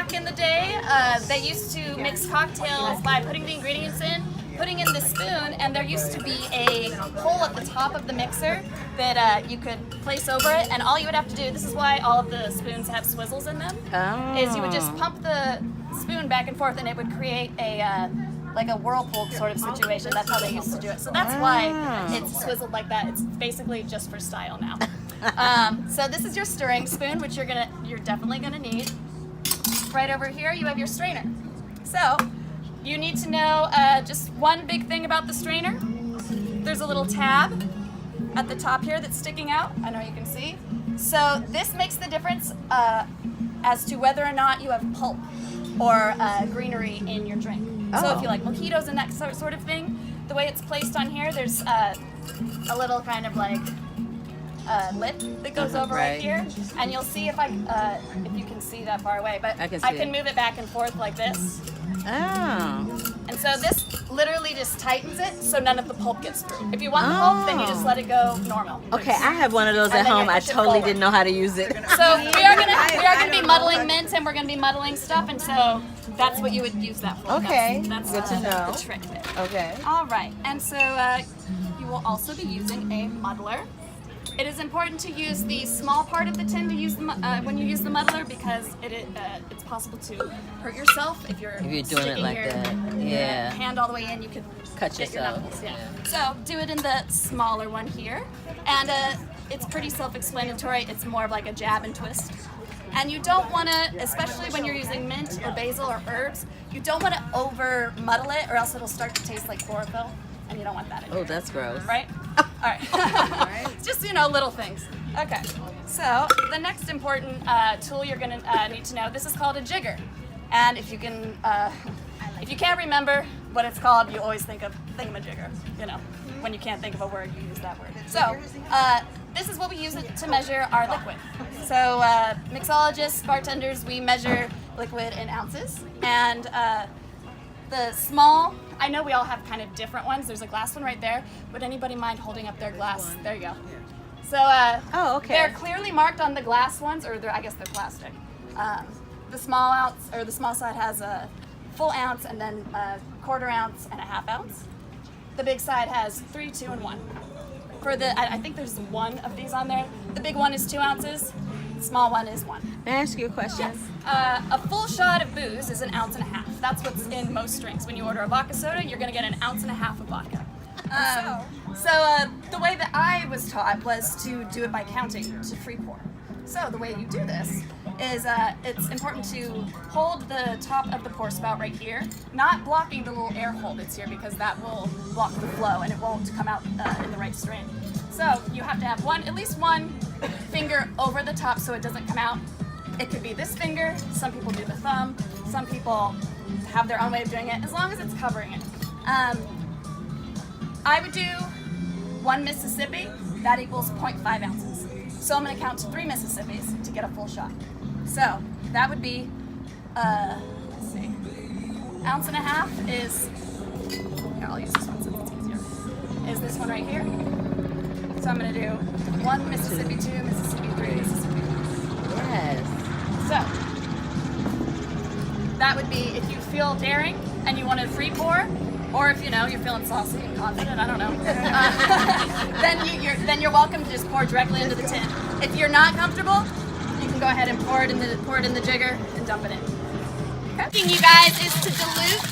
back in the day, they used to mix cocktails by putting the ingredients in, putting in the spoon, and there used to be a hole at the top of the mixer that you could place over it, and all you would have to do, this is why all of the spoons have swizzles in them, is you would just pump the spoon back and forth and it would create a like a whirlpool sort of situation. That's how they used to do it. So that's why it's swizzled like that. It's basically just for style now. So this is your stirring spoon, which you're definitely gonna need. Right over here, you have your strainer. So you need to know just one big thing about the strainer. There's a little tab at the top here that's sticking out. I know you can see. So this makes the difference as to whether or not you have pulp or greenery in your drink. So if you like mojitos and that sort of thing, the way it's placed on here, there's a little kind of like lip that goes over right here, and you'll see if you can see that far away, but I can move it back and forth like this. And so this literally just tightens it so none of the pulp gets through. If you want the pulp, then you just let it go normal. Okay, I have one of those at home. I totally didn't know how to use it. So we are gonna be muddling mint, and we're gonna be muddling stuff, and so that's what you would use that for. Okay, that's good to know. the trick there. Okay. All right, and so you will also be using a muddler. It is important to use the small part of the tin to use when you use the muddler, because it's possible to hurt yourself if you're doing it like that. Yeah. Hand all the way in, you could cut get yourself. your knuckles. Yeah. So do it in the smaller one here, and it's pretty self-explanatory. It's more of like a jab and twist. And you don't want to, especially when you're using mint or basil or herbs, you don't want to over muddle it, or else it'll start to taste like chlorophyll, and you don't want that in Oh, that's gross. Right? All right. Just, little things. Okay. So the next important tool you're going to need to know, this is called a jigger. And if you can't remember what it's called, you always think of thingamajigger. When you can't think of a word, you use that word. So this is what we use it to measure our liquid. So mixologists, bartenders, we measure liquid in ounces. And the small, I know we all have kind of different ones. There's a glass one right there. Would anybody mind holding up their glass? There you go. So they're clearly marked on the glass ones, or I guess they're plastic. The small ounce, or the small side, has a full ounce, and then a quarter ounce and a half ounce. The big side has 3, 2, and 1. For I think there's one of these on there. The big one is 2 ounces. The small one is 1. May I ask you a question? Yes. A full shot of booze is 1.5 ounces. That's what's in most drinks. When you order a vodka soda, you're going to get 1.5 ounces of vodka. So the way that I was taught was to do it by counting to free pour. So the way you do this is it's important to hold the top of the pour spout right here, not blocking the little air hole that's here, because that will block the flow and it won't come out in the right stream. So you have to have at least one finger over the top so it doesn't come out. It could be this finger, some people do the thumb, some people have their own way of doing it, as long as it's covering it. I would do 1 Mississippi, that equals 0.5 ounces. So I'm going to count to 3 Mississippis to get a full shot. So that would be, let's see, 1.5 ounces is, here, I'll use this one since it's easier, is this one right here. So I'm going to do 1 Mississippi, 2 Mississippi, 3 Mississippi. Yes. So that would be if you feel daring and you want to free pour, or if you're feeling saucy and confident, I don't know, then you're welcome to just pour directly into the tin. If you're not comfortable, you can go ahead and pour it in the jigger and dump it in. Okay. You guys is to dilute